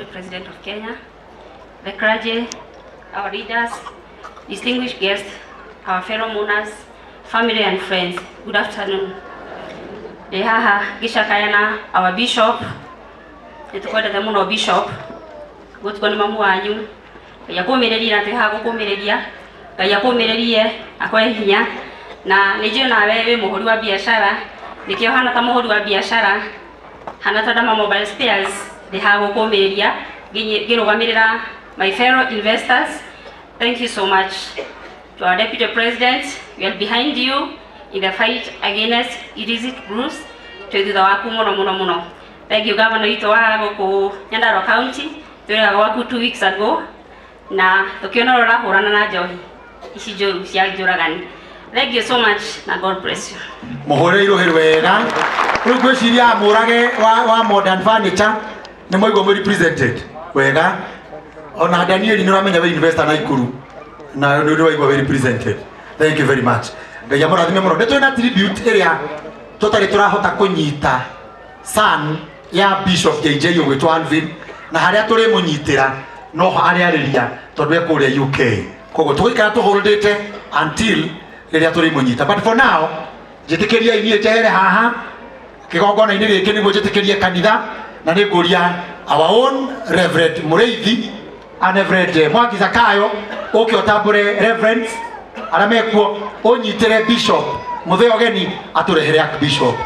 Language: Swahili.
Deputy President of Kenya, the clergy, our leaders, distinguished guests, our fellow mourners, family and friends, good afternoon. Dehaha gishakayana our bishop, etukwenda the muno bishop, gutukoni mamu wanyu, yakomereria na teha gukomereria, yakomererie akwe hinya na nijio na wewe muhuri wa biashara, nikio hana ta muhuri wa biashara, hana ta Dama mobile spares, deha gukomereria, girugamirira my fellow investors. Thank you so much. To our Deputy President, we are behind you in the fight against illicit groups. Twethuga waku muno muno muno. Thank you Governor witũ wa gũkũ Nyandarua County. Twĩraga waku 2 weeks ago na tukiona ũrahũrana na njohi ici njũru cia njũragani. Thank you so much na God bless you. Mũhũrĩirwo hĩrĩ wega. Rĩu ngwĩciria mũrage wa modern furniture nĩ mũigua mũ represented wega. Ona Daniel nĩ ũramenya we investor na Ikuru na nĩ ũraigua we represented. Thank you very much. Ngai amũrathime mũno. Nĩ twĩna tribute ĩrĩa tũtarĩ tũrahota kũnyita son ya Bishop JJ ũgwĩtwo Alvin na harĩa tũrĩ mũnyitĩra no arĩarĩria tondũ ekũrĩa UK. Koguo tũgĩikara tũholdete until rĩrĩa tũrĩ mũnyita. But for now, njĩtĩkĩria inyuĩ njehere haha kĩgongona-inĩ gĩkĩ nĩguo njĩtĩkĩrie kanitha na nĩ ngũria our own Reverend Mũrĩithi and Reverend Mwangi Zakayo ũke ũtambũre Reverend arĩa mekuo ũnyitĩre Bishop mũthee ũgeni atũrehere Bishop.